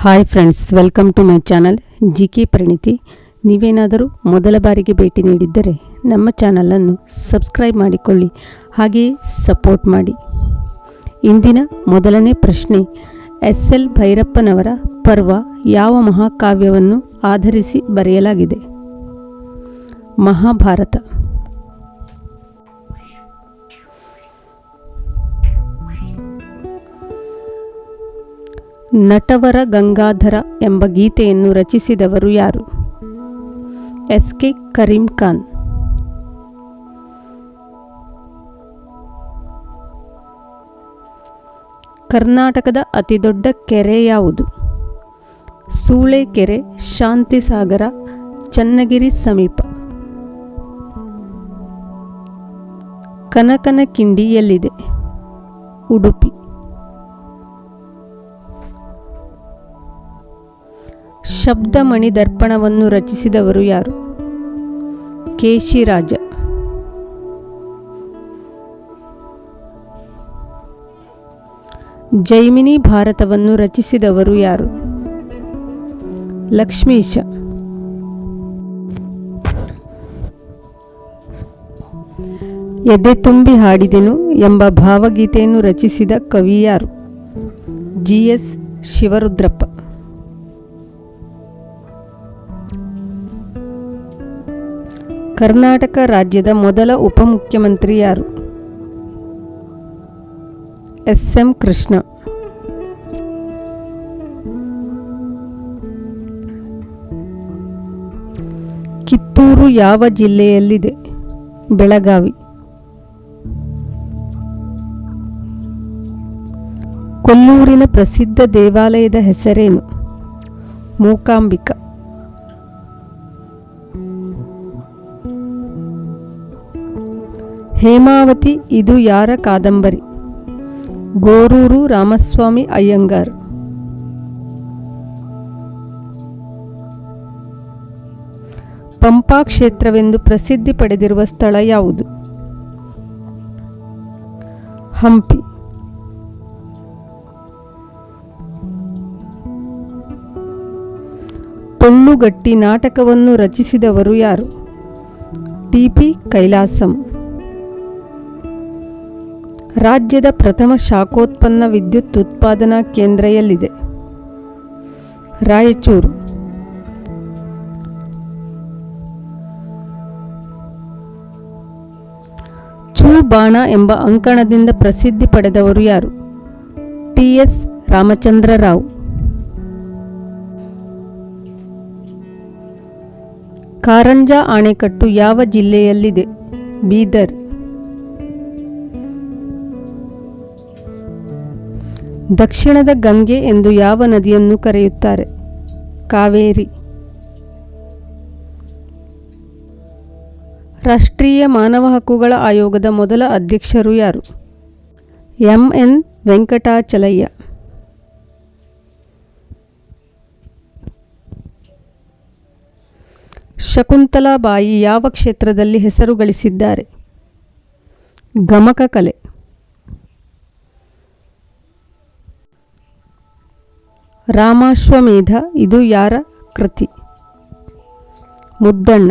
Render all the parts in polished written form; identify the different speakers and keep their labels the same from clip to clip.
Speaker 1: Hi friends, welcome to my channel GK ಪರಿಣಿತಿ. ನೀವೇನಾದರೂ ಮೊದಲ ಬಾರಿಗೆ ಭೇಟಿ ನೀಡಿದ್ದರೆ ನಮ್ಮ ಚಾನಲನ್ನು ಸಬ್ಸ್ಕ್ರೈಬ್ ಮಾಡಿಕೊಳ್ಳಿ, ಹಾಗೆಯೇ ಸಪೋರ್ಟ್ ಮಾಡಿ. ಇಂದಿನ ಮೊದಲನೇ ಪ್ರಶ್ನೆ, ಎಸ್.ಎಲ್. ಭೈರಪ್ಪನವರ ಪರ್ವ ಯಾವ ಮಹಾಕಾವ್ಯವನ್ನು ಆಧರಿಸಿ ಬರೆಯಲಾಗಿದೆ? ಮಹಾಭಾರತ. ನಟವರ ಗಂಗಾಧರ ಎಂಬ ಗೀತೆಯನ್ನು ರಚಿಸಿದವರು ಯಾರು? ಎಸ್.ಕೆ. ಕರೀಂ ಖಾನ್. ಕರ್ನಾಟಕದ ಅತಿದೊಡ್ಡ ಕೆರೆ ಯಾವುದು? ಸೂಳೆಕೆರೆ, ಶಾಂತಿಸಾಗರ, ಚನ್ನಗಿರಿ ಸಮೀಪ. ಕನಕನಕಿಂಡಿ ಎಲ್ಲಿದೆ? ಉಡುಪಿ. ಶಬ್ದಮಣಿ ದರ್ಪಣವನ್ನು ರಚಿಸಿದವರು ಯಾರು? ಕೇಶಿರಾಜ. ಜೈಮಿನಿ ಭಾರತವನ್ನು ರಚಿಸಿದವರು ಯಾರು? ಲಕ್ಷ್ಮೀಶ. ಎದೆ ತುಂಬಿ ಹಾಡಿದೆನು ಎಂಬ ಭಾವಗೀತೆಯನ್ನು ರಚಿಸಿದ ಕವಿ ಯಾರು? ಜಿ.ಎಸ್. ಶಿವರುದ್ರಪ್ಪ. ಕರ್ನಾಟಕ ರಾಜ್ಯದ ಮೊದಲ ಉಪಮುಖ್ಯಮಂತ್ರಿ ಯಾರು? ಎಸ್.ಎಂ. ಕೃಷ್ಣ. ಕಿತ್ತೂರು ಯಾವ ಜಿಲ್ಲೆಯಲ್ಲಿದೆ? ಬೆಳಗಾವಿ. ಕೊಲ್ಲೂರಿನ ಪ್ರಸಿದ್ಧ ದೇವಾಲಯದ ಹೆಸರೇನು? ಮೂಕಾಂಬಿಕಾ. ಹೇಮಾವತಿ ಇದು ಯಾರ ಕಾದಂಬರಿ? ಗೋರೂರು ರಾಮಸ್ವಾಮಿ ಅಯ್ಯಂಗಾರ್. ಪಂಪಾ ಕ್ಷೇತ್ರವೆಂದು ಪ್ರಸಿದ್ಧಿ ಪಡೆದಿರುವ ಸ್ಥಳ ಯಾವುದು? ಹಂಪಿ. ಟೊಳ್ಳುಗಟ್ಟಿ ನಾಟಕವನ್ನು ರಚಿಸಿದವರು ಯಾರು? ಟಿ.ಪಿ. ಕೈಲಾಸಂ. ರಾಜ್ಯದ ಪ್ರಥಮ ಶಾಖೋತ್ಪನ್ನ ವಿದ್ಯುತ್ ಉತ್ಪಾದನಾ ಕೇಂದ್ರ ಎಲ್ಲಿದೆ? ರಾಯಚೂರು. ಚೂಬಾಣ ಎಂಬ ಅಂಕಣದಿಂದ ಪ್ರಸಿದ್ಧಿ ಪಡೆದವರು ಯಾರು? ಟಿ.ಎಸ್. ರಾಮಚಂದ್ರ ರಾವ್. ಕಾರಂಜ ಅಣೆಕಟ್ಟು ಯಾವ ಜಿಲ್ಲೆಯಲ್ಲಿದೆ? ಬೀದರ್. ದಕ್ಷಿಣದ ಗಂಗೆ ಎಂದು ಯಾವ ನದಿಯನ್ನು ಕರೆಯುತ್ತಾರೆ? ಕಾವೇರಿ. ರಾಷ್ಟ್ರೀಯ ಮಾನವ ಹಕ್ಕುಗಳ ಆಯೋಗದ ಮೊದಲ ಅಧ್ಯಕ್ಷರು ಯಾರು? ಎಂ.ಎನ್. ವೆಂಕಟಾಚಲಯ್ಯ. ಶಕುಂತಲಾಬಾಯಿ ಯಾವ ಕ್ಷೇತ್ರದಲ್ಲಿ ಹೆಸರು ಗಳಿಸಿದ್ದಾರೆ? ಗಮಕ ಕಲೆ. ರಾಮಾಶ್ವಮೇಧ ಇದು ಯಾರ ಕೃತಿ? ಮುದ್ದಣ್ಣ.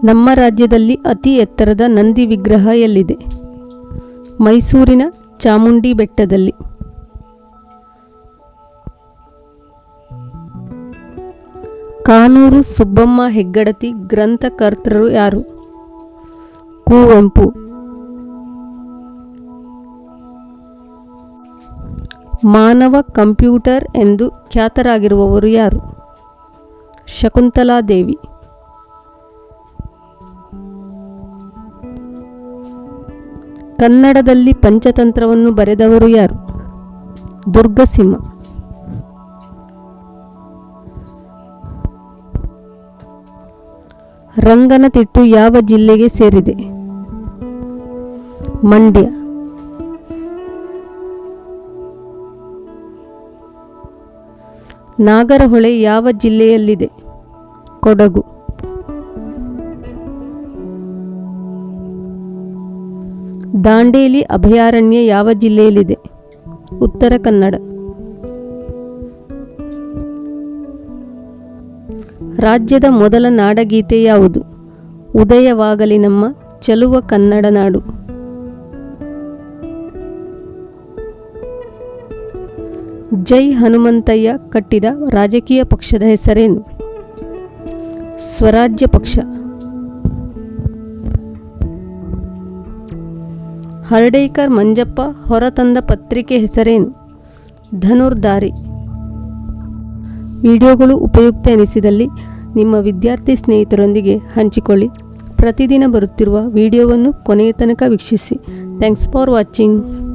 Speaker 1: ನಮ್ಮ ರಾಜ್ಯದಲ್ಲಿ ಅತಿ ಎತ್ತರದ ನಂದಿ ವಿಗ್ರಹ ಎಲ್ಲಿದೆ? ಮೈಸೂರಿನ ಚಾಮುಂಡಿ ಬೆಟ್ಟದಲ್ಲಿ. ಕಾನೂರು ಸುಬ್ಬಮ್ಮ ಹೆಗ್ಗಡತಿ ಗ್ರಂಥಕರ್ತರು ಯಾರು? ಕುವೆಂಪು. ಮಾನವ ಕಂಪ್ಯೂಟರ್ ಎಂದು ಖ್ಯಾತರಾಗಿರುವವರು ಯಾರು? ಶಕುಂತಲಾದೇವಿ. ಕನ್ನಡದಲ್ಲಿ ಪಂಚತಂತ್ರವನ್ನು ಬರೆದವರು ಯಾರು? ದುರ್ಗಸಿಂಹ. ರಂಗನತಿಟ್ಟು ಯಾವ ಜಿಲ್ಲೆಗೆ ಸೇರಿದೆ? ಮಂಡ್ಯ. ನಾಗರಹೊಳೆ ಯಾವ ಜಿಲ್ಲೆಯಲ್ಲಿದೆ? ಕೊಡಗು. ದಾಂಡೇಲಿ ಅಭಯಾರಣ್ಯ ಯಾವ ಜಿಲ್ಲೆಯಲ್ಲಿದೆ? ಉತ್ತರ ಕನ್ನಡ. ರಾಜ್ಯದ ಮೊದಲ ನಾಡಗೀತೆ ಯಾವುದು? ಉದಯವಾಗಲಿ ನಮ್ಮ ಚೆಲುವ ಕನ್ನಡ ನಾಡು. ಜೈ ಹನುಮಂತಯ್ಯ ಕಟ್ಟಿದ ರಾಜಕೀಯ ಪಕ್ಷದ ಹೆಸರೇನು? ಸ್ವರಾಜ್ಯ ಪಕ್ಷ. ಹರ್ಡೇಕರ್ ಮಂಜಪ್ಪ ಹೊರತಂದ ಪತ್ರಿಕೆ ಹೆಸರೇನು? ಧನುರ್ಧಾರಿ. ವಿಡಿಯೋಗಳು ಉಪಯುಕ್ತ ಎನಿಸಿದಲ್ಲಿ ನಿಮ್ಮ ವಿದ್ಯಾರ್ಥಿ ಸ್ನೇಹಿತರೊಂದಿಗೆ ಹಂಚಿಕೊಳ್ಳಿ. ಪ್ರತಿದಿನ ಬರುತ್ತಿರುವ ವಿಡಿಯೋವನ್ನು ಕೊನೆಯ ತನಕ ವೀಕ್ಷಿಸಿ. Thanks for watching.